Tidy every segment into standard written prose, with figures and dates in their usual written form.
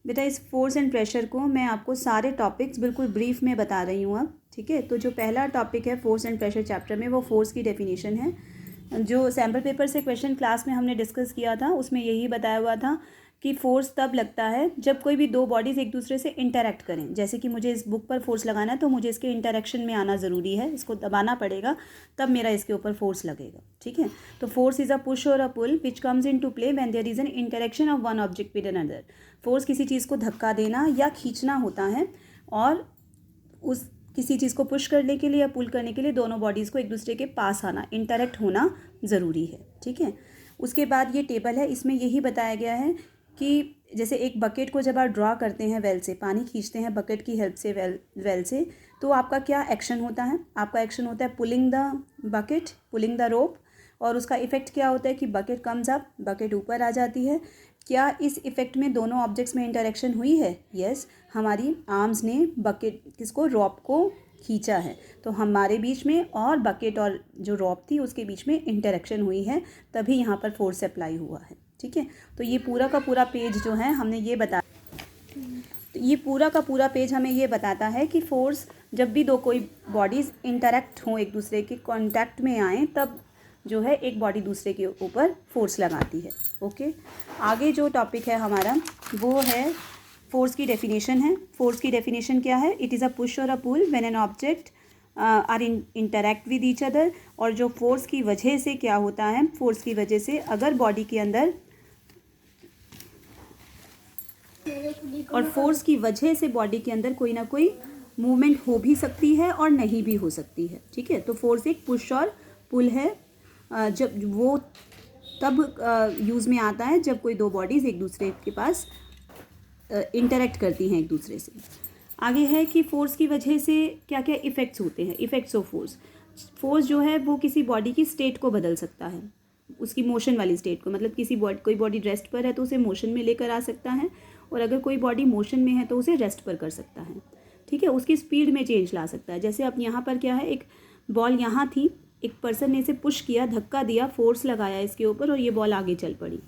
बेटा इस force and pressure को मैं आपको सारे टॉपिक्स बिल्कुल ब्रीफ में बता रही हूँ अब, ठीक है। तो जो पहला टॉपिक है फोर्स एंड प्रेशर चैप्टर में, वो फोर्स की डेफिनेशन है। जो सैम्पल पेपर से क्वेश्चन क्लास में हमने डिस्कस किया था उसमें यही बताया हुआ था कि फोर्स तब लगता है जब कोई भी दो बॉडीज़ एक दूसरे से इंटरेक्ट करें। जैसे कि मुझे इस बुक पर फोर्स लगाना है तो मुझे इसके इंटरेक्शन में आना ज़रूरी है, इसको दबाना पड़ेगा तब मेरा इसके ऊपर फोर्स लगेगा, ठीक है। तो force is a push or a pull which comes into play when there is an interaction of one object with another. Force किसी चीज़ को धक्का देना या खींचना होता है, और उस किसी चीज़ को पुश करने के लिए या पुल करने के लिए दोनों बॉडीज़ को एक दूसरे के पास आना, इंटरेक्ट होना ज़रूरी है, ठीक है। उसके बाद ये टेबल है, इसमें यही बताया गया है कि जैसे एक बकेट को जब आप ड्रॉ करते हैं वेल से, पानी खींचते हैं बकेट की हेल्प से वेल से, तो आपका क्या एक्शन होता है? आपका एक्शन होता है pulling the bucket, pulling the rope, और उसका इफ़ेक्ट क्या होता है कि बकेट कम्स अप, बकेट ऊपर आ जाती है। क्या इस इफ़ेक्ट में दोनों ऑब्जेक्ट्स में इंटरेक्शन हुई है? यस, हमारी आर्म्स ने बकेट किसको, रॉप को खींचा है, तो हमारे बीच में और बकेट और जो रॉप थी उसके बीच में इंटरेक्शन हुई है, तभी यहाँ पर फोर्स अप्लाई हुआ है, ठीक है। तो ये पूरा का पूरा पेज जो है हमने ये तो ये पूरा का पूरा पेज हमें ये बताता है कि फोर्स जब भी दो कोई बॉडीज़ इंटरेक्ट हों, एक दूसरे के कांटेक्ट में आएँ, तब जो है एक बॉडी दूसरे के ऊपर फोर्स लगाती है, ओके। आगे जो टॉपिक है हमारा वो है फोर्स की डेफिनेशन है। फोर्स की डेफिनेशन क्या है? It is a push or a pull when an object are interact with each other. और जो फोर्स की वजह से क्या होता है, फोर्स की वजह से अगर बॉडी के अंदर, और फोर्स की वजह से बॉडी के अंदर कोई ना कोई मूवमेंट हो भी सकती है और नहीं भी हो सकती है, ठीक है। तो फोर्स एक पुश और पुल है, जब वो तब यूज़ में आता है जब कोई दो बॉडीज़ एक दूसरे के पास इंटरेक्ट करती हैं एक दूसरे से। आगे है कि फोर्स की वजह से क्या क्या इफ़ेक्ट्स होते हैं, इफ़ेक्ट्स ऑफ फोर्स। फोर्स जो है वो किसी बॉडी की स्टेट को बदल सकता है, उसकी मोशन वाली स्टेट को, मतलब कोई बॉडी रेस्ट पर है तो उसे मोशन में लेकर आ सकता है, और अगर कोई बॉडी मोशन में है तो उसे रेस्ट पर कर सकता है, ठीक है। उसकी स्पीड में चेंज ला सकता है। जैसे अब यहाँ पर क्या है, एक बॉल यहाँ थी, एक पर्सन ने इसे पुश किया, धक्का दिया, फोर्स लगाया इसके ऊपर और ये बॉल आगे चल पड़ी।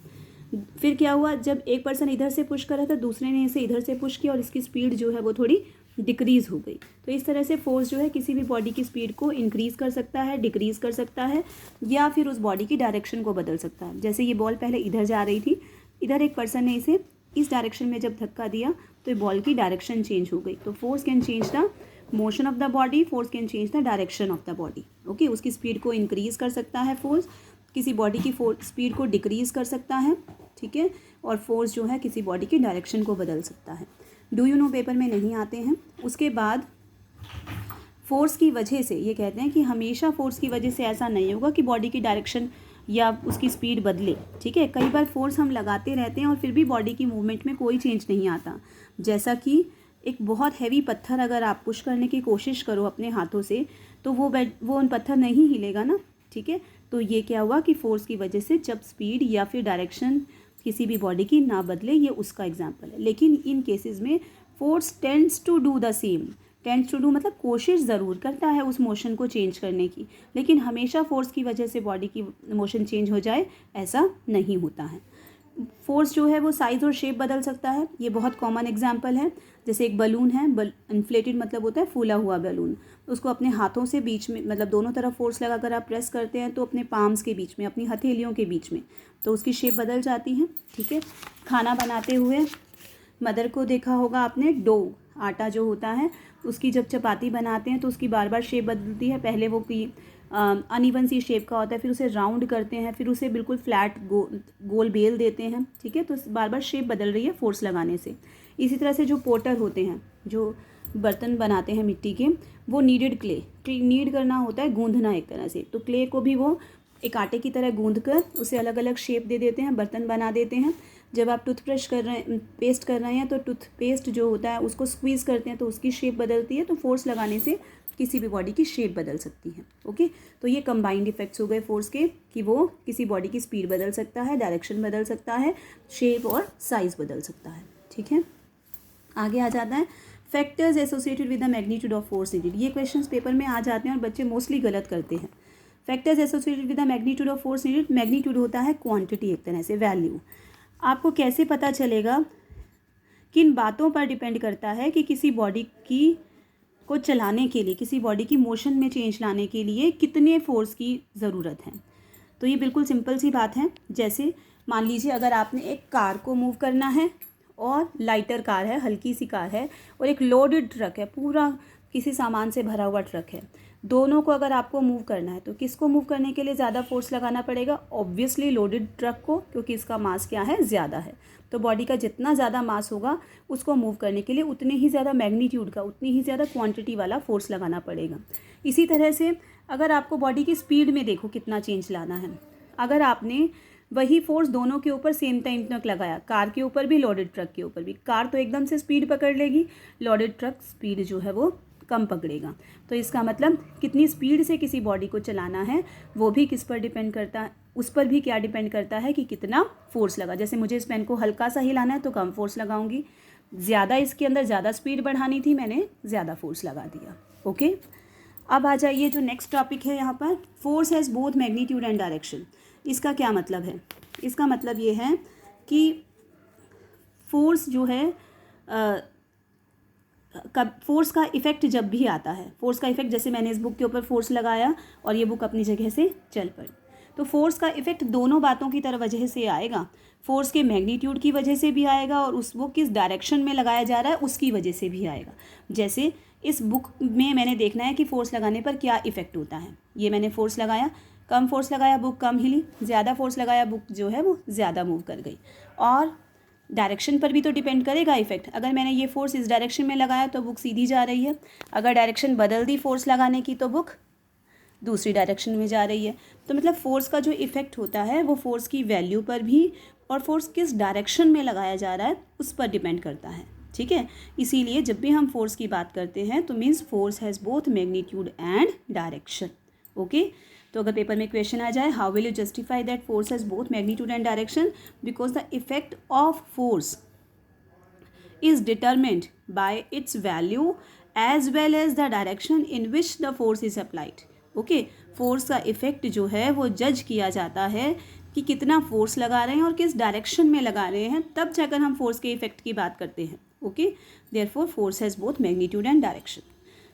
फिर क्या हुआ, जब एक पर्सन इधर से पुश कर रहा था, दूसरे ने इसे इधर से पुश किया और इसकी स्पीड जो है वो थोड़ी डिक्रीज़ हो गई। तो इस तरह से फोर्स जो है किसी भी बॉडी की स्पीड को इंक्रीज़ कर सकता है, डिक्रीज़ कर सकता है, या फिर उस बॉडी की डायरेक्शन को बदल सकता है। जैसे ये बॉल पहले इधर जा रही थी, इधर एक पर्सन ने इसे इस डायरेक्शन में जब धक्का दिया तो ये बॉल की डायरेक्शन चेंज हो गई। तो force can change the motion of the body, force can change the direction of the body, okay. उसकी स्पीड को इंक्रीज़ कर सकता है फोर्स, किसी बॉडी की स्पीड को डिक्रीज़ कर सकता है, ठीक है। और फोर्स जो है किसी बॉडी की डायरेक्शन को बदल सकता है। डू यू नो पेपर में नहीं आते हैं। उसके बाद फोर्स की वजह से ये कहते हैं कि हमेशा फोर्स की वजह से ऐसा नहीं होगा कि बॉडी की डायरेक्शन या उसकी स्पीड बदले, ठीक है। कई बार फोर्स हम लगाते रहते हैं और फिर भी बॉडी की मूवमेंट में कोई चेंज नहीं आता। जैसा कि एक बहुत हैवी पत्थर अगर आप पुश करने की कोशिश करो अपने हाथों से, तो वो उन पत्थर नहीं हिलेगा ना, ठीक है। तो ये क्या हुआ कि फोर्स की वजह से जब स्पीड या फिर डायरेक्शन किसी भी बॉडी की ना बदले, ये उसका एग्जाम्पल है। लेकिन इन केसेस में force tends to do the same, tends to do मतलब कोशिश ज़रूर करता है उस मोशन को चेंज करने की, लेकिन हमेशा फोर्स की वजह से बॉडी की मोशन चेंज हो जाए ऐसा नहीं होता है। फोर्स जो है वो साइज़ और शेप बदल सकता है, ये बहुत कॉमन एग्जांपल है। जैसे एक बलून है, इन्फ्लेटेड मतलब होता है फूला हुआ बलून, उसको अपने हाथों से बीच में, मतलब दोनों तरफ फोर्स लगाकर आप प्रेस करते हैं तो अपने पाम्स के बीच में, अपनी हथेलियों के बीच में, तो उसकी शेप बदल जाती है, ठीक है। खाना बनाते हुए मदर को देखा होगा आपने, डो आटा जो होता है उसकी जब चपाती बनाते हैं तो उसकी बार बार शेप बदलती है। पहले वो की अनइवन सी शेप का होता है, फिर उसे राउंड करते हैं, फिर उसे बिल्कुल फ्लैट गोल बेल देते हैं, ठीक है। तो बार बार शेप बदल रही है फोर्स लगाने से। इसी तरह से जो पोटर होते हैं, जो बर्तन बनाते हैं मिट्टी के, वो नीडेड नीड करना होता है, गूंदना एक तरह से। तो क्ले को भी वो एक आटे की तरह गूंद कर उसे अलग अलग शेप दे देते हैं, बर्तन बना देते हैं। जब आप टूथब्रश कर रहे हैं, पेस्ट कर रहे हैं, तो टूथपेस्ट जो होता है उसको स्क्वीज़ करते हैं तो उसकी शेप बदलती है। तो फोर्स लगाने से किसी भी बॉडी की शेप बदल सकती है, ओके। तो ये कंबाइंड इफेक्ट्स हो गए फोर्स के, कि वो किसी बॉडी की स्पीड बदल सकता है, डायरेक्शन बदल सकता है, शेप और साइज़ बदल सकता है, ठीक है। आगे आ जाता है factors associated with the magnitude of force needed. ये क्वेश्चंस पेपर में आ जाते हैं और बच्चे मोस्टली गलत करते हैं। Factors associated with the magnitude of force needed, magnitude होता है क्वांटिटी, एक तरह से वैल्यू। आपको कैसे पता चलेगा किन बातों पर डिपेंड करता है कि किसी बॉडी की को चलाने के लिए, किसी बॉडी की मोशन में चेंज लाने के लिए कितने फोर्स की ज़रूरत है। तो ये बिल्कुल सिंपल सी बात है। जैसे मान लीजिए अगर आपने एक कार को मूव करना है और लाइटर कार है, हल्की सी कार है, और एक लोडेड ट्रक है, पूरा किसी सामान से भरा हुआ ट्रक है, दोनों को अगर आपको मूव करना है तो किसको मूव करने के लिए ज़्यादा फोर्स लगाना पड़ेगा? ऑब्वियसली लोडेड ट्रक को, क्योंकि इसका मास क्या है? ज़्यादा है। तो बॉडी का जितना ज़्यादा मास होगा उसको मूव करने के लिए उतने ही ज़्यादा मैग्नीट्यूड का, उतनी ही ज़्यादा क्वांटिटी वाला फोर्स लगाना पड़ेगा। इसी तरह से अगर आपको बॉडी की स्पीड में देखो कितना चेंज लाना है, अगर आपने वही फोर्स दोनों के ऊपर सेम टाइम तक लगाया, कार के ऊपर भी लोडेड ट्रक के ऊपर भी, कार तो एकदम से स्पीड पकड़ लेगी, लोडेड ट्रक स्पीड जो है वो कम पकड़ेगा। तो इसका मतलब कितनी स्पीड से किसी बॉडी को चलाना है वो भी किस पर डिपेंड करता है? उस पर भी क्या डिपेंड करता है कि कितना फोर्स लगा। जैसे मुझे इस पेन को हल्का सा हिलाना है तो कम फोर्स लगाऊंगी, ज़्यादा इसके अंदर ज़्यादा स्पीड बढ़ानी थी, मैंने ज़्यादा फोर्स लगा दिया। ओके, अब आ जाइए जो नेक्स्ट टॉपिक है यहाँ पर, force has both magnitude and direction. इसका क्या मतलब है? इसका मतलब ये है कि फोर्स जो है फोर्स का इफ़ेक्ट जब भी आता है, फोर्स का इफ़ेक्ट, जैसे मैंने इस बुक के ऊपर फोर्स लगाया और ये बुक अपनी जगह से चल पड़ी, तो फोर्स का इफ़ेक्ट दोनों बातों की तरह वजह से आएगा। फोर्स के मैग्नीट्यूड की वजह से भी आएगा और वो किस डायरेक्शन में लगाया जा रहा है उसकी वजह से भी आएगा। जैसे इस बुक में मैंने देखना है कि फ़ोर्स लगाने पर क्या इफ़ेक्ट होता है। ये मैंने फ़ोर्स लगाया, कम फोर्स लगाया बुक कम हिली, ज़्यादा फोर्स लगाया बुक जो है वो ज़्यादा मूव कर गई। और डायरेक्शन पर भी तो डिपेंड करेगा इफ़ेक्ट। अगर मैंने ये फोर्स इस डायरेक्शन में लगाया तो बुक सीधी जा रही है, अगर डायरेक्शन बदल दी फोर्स लगाने की तो बुक दूसरी डायरेक्शन में जा रही है। तो मतलब फोर्स का जो इफ़ेक्ट होता है वो फोर्स की वैल्यू पर भी और फोर्स किस डायरेक्शन में लगाया जा रहा है उस पर डिपेंड करता है। ठीक है, इसीलिए जब भी हम फोर्स की बात करते हैं तो means force has both magnitude and direction. Okay, तो अगर पेपर में क्वेश्चन आ जाए how will you justify that force has both magnitude and direction, because the effect of force is determined by its value as well as the direction in which the force is applied. Okay, force का effect जो है वो जज किया जाता है कि कितना फोर्स लगा रहे हैं और किस डायरेक्शन में लगा रहे हैं, तब जाकर हम फोर्स के इफ़ेक्ट की बात करते हैं। Okay, therefore force has both magnitude and direction.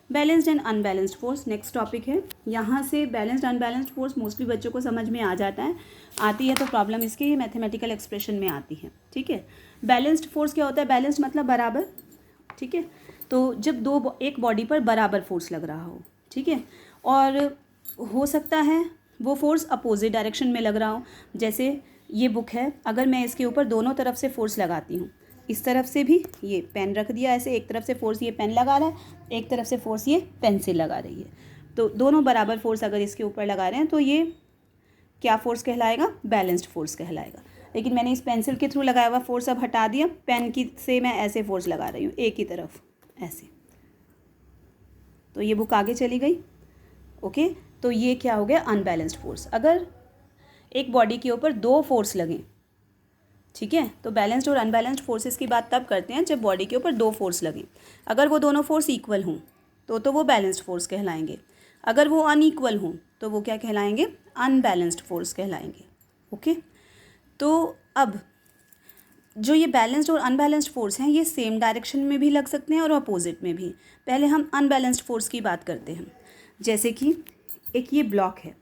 Balanced and unbalanced force next topic है। यहाँ से बैलेंस्ड अनबैलेंस्ड फोर्स मोस्टली बच्चों को समझ में आ जाता है, आती है तो प्रॉब्लम इसके मैथमेटिकल एक्सप्रेशन में आती है। ठीक है, बैलेंस्ड फोर्स क्या होता है? बैलेंस्ड मतलब बराबर। ठीक है, तो जब एक बॉडी पर बराबर फोर्स लग रहा हो, ठीक है, और हो सकता है वो फोर्स अपोजिट डायरेक्शन में लग रहा हो। जैसे ये बुक है, अगर मैं इसके ऊपर दोनों तरफ से फोर्स लगाती हूँ, इस तरफ से भी ये पेन रख दिया ऐसे, एक तरफ से फोर्स ये पेन लगा रहा है, एक तरफ से फोर्स ये पेंसिल लगा रही है, तो दोनों बराबर फोर्स अगर इसके ऊपर लगा रहे हैं तो ये क्या फोर्स कहलाएगा? बैलेंस्ड फोर्स कहलाएगा। लेकिन मैंने इस पेंसिल के थ्रू लगाया हुआ फोर्स अब हटा दिया, पेन की से मैं ऐसे फोर्स लगा रही हूँ एक ही तरफ ऐसे, तो ये बुक आगे चली गई। ओके, तो ये क्या हो गया? Unbalanced force. अगर एक बॉडी के ऊपर दो फोर्स लगें, ठीक है, तो बैलेंस्ड और अनबैलेंस्ड फोर्सेस की बात तब करते हैं जब बॉडी के ऊपर दो फोर्स लगें। अगर वो दोनों फोर्स इक्वल हों तो वो बैलेंस्ड फोर्स कहलाएंगे, अगर वो अनइक्वल हों तो वो क्या कहलाएंगे? अनबैलेंस्ड फोर्स कहलाएंगे। ओके, तो अब जो ये बैलेंस्ड और अनबैलेंस्ड फोर्स हैं ये सेम डायरेक्शन में भी लग सकते हैं और अपोजिट में भी। पहले हम अनबैलेंस्ड फोर्स की बात करते हैं। जैसे कि एक ये ब्लॉक है,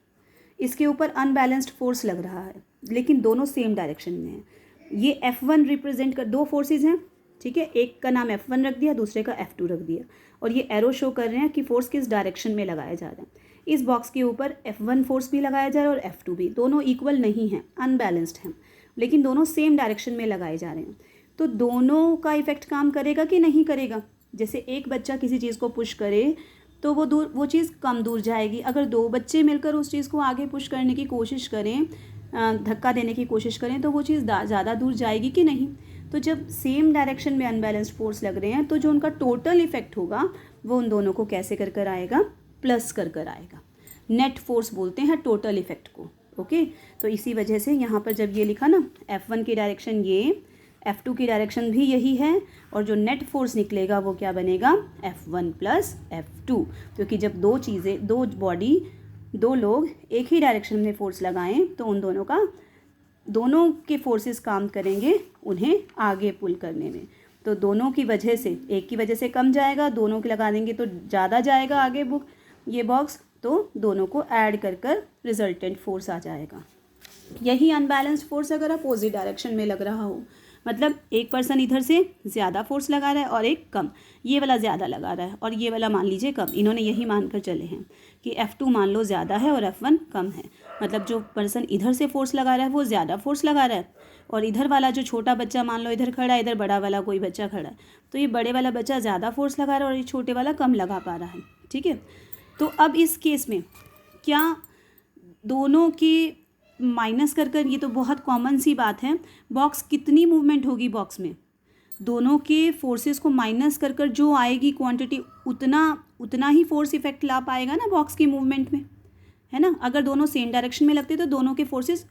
इसके ऊपर अनबैलेंस्ड फोर्स लग रहा है लेकिन दोनों सेम डायरेक्शन में हैं। ये F1 रिप्रेजेंट कर, दो फोर्सेस हैं, ठीक है, एक का नाम F1 रख दिया, दूसरे का F2 रख दिया, और ये एरो शो कर रहे हैं कि फोर्स किस डायरेक्शन में लगाया जा रहा है। इस बॉक्स के ऊपर F1 फोर्स भी लगाया जा रहा है और F2 भी, दोनों इक्वल नहीं हैं, अनबैलेंस्ड हैं, लेकिन दोनों सेम डायरेक्शन में लगाए जा रहे हैं। तो दोनों का इफेक्ट काम करेगा कि नहीं करेगा? जैसे एक बच्चा किसी चीज़ को पुश करे तो वो चीज़ कम दूर जाएगी। अगर दो बच्चे मिलकर उस चीज़ को आगे पुश करने की कोशिश करें, धक्का देने की कोशिश करें, तो वो चीज़ ज़्यादा दूर जाएगी कि नहीं? तो जब सेम डायरेक्शन में अनबैलेंस्ड फोर्स लग रहे हैं तो जो उनका टोटल इफेक्ट होगा वो उन दोनों को कैसे कर आएगा? प्लस कर आएगा। नेट फोर्स बोलते हैं टोटल इफेक्ट को। ओके, तो इसी वजह से यहाँ पर जब ये लिखा ना F1 की डायरेक्शन ये, F2 की डायरेक्शन भी यही है, और जो नेट फोर्स निकलेगा वो क्या बनेगा? F1 प्लस F2, क्योंकि जब दो लोग एक ही डायरेक्शन में फोर्स लगाएं तो उन दोनों के फोर्सेस काम करेंगे उन्हें आगे पुल करने में। तो दोनों की वजह से, एक की वजह से कम जाएगा, दोनों के लगा देंगे तो ज़्यादा जाएगा आगे ये बॉक्स, तो दोनों को ऐड कर कर रिजल्टेंट फोर्स आ जाएगा। यही अनबैलेंस्ड फोर्स अगर अपोजिट डायरेक्शन में लग रहा हो, मतलब एक पर्सन इधर से ज़्यादा फोर्स लगा रहा है और एक कम, ये वाला ज़्यादा लगा रहा है और ये वाला मान लीजिए कम, इन्होंने यही मानकर चले हैं कि F2 मान लो ज़्यादा है और F1 कम है। मतलब जो पर्सन इधर से फोर्स लगा रहा है वो ज़्यादा फोर्स लगा रहा है, और इधर वाला जो छोटा बच्चा मान लो इधर खड़ा है, इधर बड़ा वाला कोई बच्चा खड़ा है, तो ये बड़े वाला बच्चा ज़्यादा फोर्स लगा रहा है और ये छोटे वाला कम लगा पा रहा है। ठीक है, तो अब इस केस में क्या दोनों की माइनस कर कर, ये तो बहुत कॉमन सी बात है, बॉक्स कितनी मूवमेंट होगी बॉक्स में, दोनों के फोर्सेस को माइनस कर कर जो आएगी क्वांटिटी उतना ही फोर्स इफेक्ट ला पाएगा ना बॉक्स की मूवमेंट में, है ना। अगर दोनों सेम डायरेक्शन में लगते तो दोनों के फोर्सेस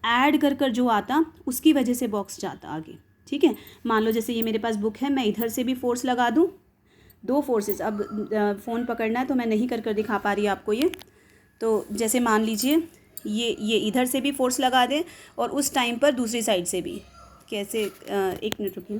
ऐड कर कर जो आता उसकी वजह से बॉक्स जाता आगे। ठीक है, मान लो जैसे ये मेरे पास बुक है, मैं इधर से भी फोर्स लगा दूँ, दो फोर्सेस, अब फ़ोन पकड़ना है तो मैं नहीं कर कर दिखा पा रही आपको ये, तो जैसे मान लीजिए ये इधर से भी फोर्स लगा दें और उस टाइम पर दूसरी साइड से भी, कैसे, एक मिनट रुकिए,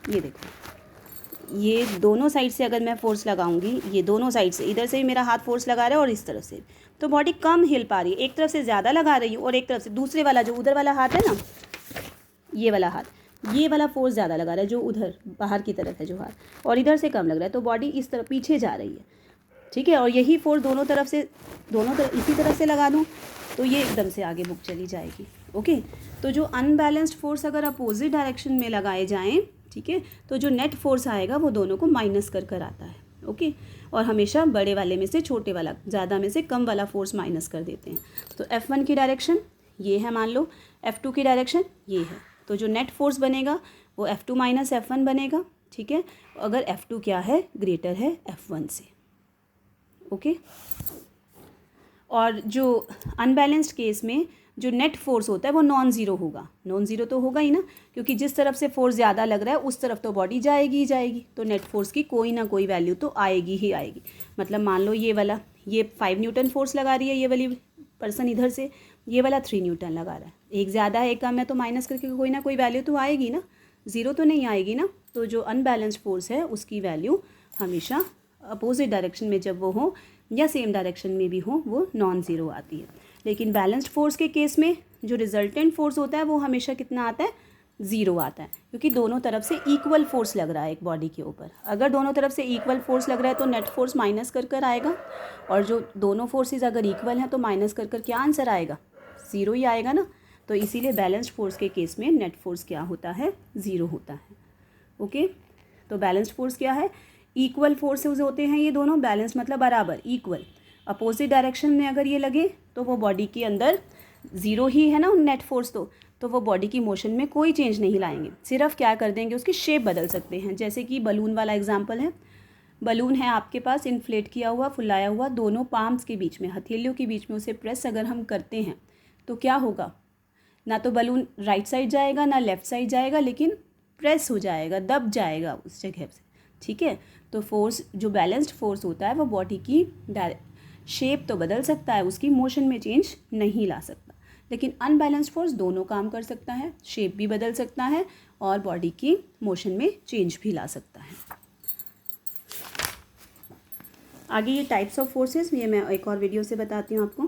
ये देखो, ये दोनों साइड से अगर मैं फोर्स लगाऊंगी, ये दोनों साइड से, इधर से भी मेरा हाथ फोर्स लगा रहा है और इस तरफ से, तो बॉडी कम हिल पा रही है, एक तरफ से ज़्यादा लगा रही है और एक तरफ से, दूसरे वाला जो उधर वाला हाथ है ना, ये वाला हाथ, ये वाला फोर्स ज़्यादा लगा रहा है जो उधर बाहर की तरफ है जो हाथ, और इधर से कम लग रहा है, तो बॉडी इस तरफ पीछे जा रही है। ठीक है, और यही फोर्स दोनों तरफ इसी तरफ से लगा दूँ तो ये एकदम से आगे बुक चली जाएगी। ओके, तो जो अनबैलेंस्ड फोर्स अगर अपोजिट डायरेक्शन में लगाए जाएँ, ठीक है, तो जो नेट फोर्स आएगा वो दोनों को माइनस कर कर आता है। ओके, और हमेशा बड़े वाले में से छोटे वाला, ज़्यादा में से कम वाला फोर्स माइनस कर देते हैं। तो F1 की डायरेक्शन ये है, मान लो F2 की डायरेक्शन ये है, तो जो नेट फोर्स बनेगा वो F2 माइनस F1 बनेगा। ठीक है, अगर F2 क्या है, ग्रेटर है F1 से। ओके, और जो अनबैलेंस्ड केस में जो नेट फोर्स होता है वो नॉन ज़ीरो होगा, नॉन ज़ीरो तो होगा ही ना, क्योंकि जिस तरफ से फोर्स ज़्यादा लग रहा है उस तरफ तो बॉडी जाएगी ही जाएगी, तो नेट फोर्स की कोई ना कोई वैल्यू तो आएगी ही आएगी। मतलब मान लो ये वाला, ये 5 न्यूटन फोर्स लगा रही है ये वाली पर्सन इधर से, ये वाला 3 न्यूटन लगा रहा है, एक ज़्यादा है एक कम है, तो माइनस करके कोई ना कोई वैल्यू तो आएगी ना, ज़ीरो तो नहीं आएगी ना। तो जो अनबैलेंस्ड फोर्स है उसकी वैल्यू हमेशा अपोजिट डायरेक्शन में जब वो हो या सेम डायरेक्शन में भी हो वो नॉन ज़ीरो आती है। लेकिन बैलेंस्ड फोर्स के केस में जो रिजल्टेंट फोर्स होता है वो हमेशा कितना आता है, ज़ीरो आता है, क्योंकि दोनों तरफ से इक्वल फोर्स लग रहा है एक बॉडी के ऊपर। अगर दोनों तरफ से इक्वल फोर्स लग रहा है तो नेट फोर्स माइनस कर कर आएगा, और जो दोनों फोर्सेस अगर इक्वल हैं तो माइनस कर कर क्या आंसर आएगा, ज़ीरो ही आएगा ना। तो इसीलिए बैलेंस्ड फोर्स के केस में नेट फोर्स क्या होता है, ज़ीरो होता है। ओके, तो बैलेंस्ड फोर्स क्या है, इक्वल फोर्सेस होते हैं ये दोनों, बैलेंस मतलब बराबर, इक्वल। अपोजिट डायरेक्शन में अगर ये लगे तो वो बॉडी के अंदर ज़ीरो ही है ना नेट फोर्स, तो वो बॉडी की मोशन में कोई चेंज नहीं लाएंगे, सिर्फ क्या कर देंगे, उसकी शेप बदल सकते हैं। जैसे कि बलून वाला एग्जांपल है, बलून है आपके पास इन्फ्लेट किया हुआ, फुलाया हुआ, दोनों पाम्स के बीच में, हथेलियों के बीच में उसे प्रेस अगर हम करते हैं तो क्या होगा, ना तो बलून राइट साइड जाएगा ना लेफ़्ट साइड जाएगा, लेकिन प्रेस हो जाएगा, दब जाएगा उस जगह से। ठीक है, तो फोर्स जो बैलेंस्ड फोर्स होता है वो बॉडी की शेप तो बदल सकता है, उसकी मोशन में चेंज नहीं ला सकता। लेकिन अनबैलेंस्ड फोर्स दोनों काम कर सकता है, शेप भी बदल सकता है और बॉडी की मोशन में चेंज भी ला सकता है। आगे ये टाइप्स ऑफ फोर्सेस, ये मैं एक और वीडियो से बताती हूँ आपको।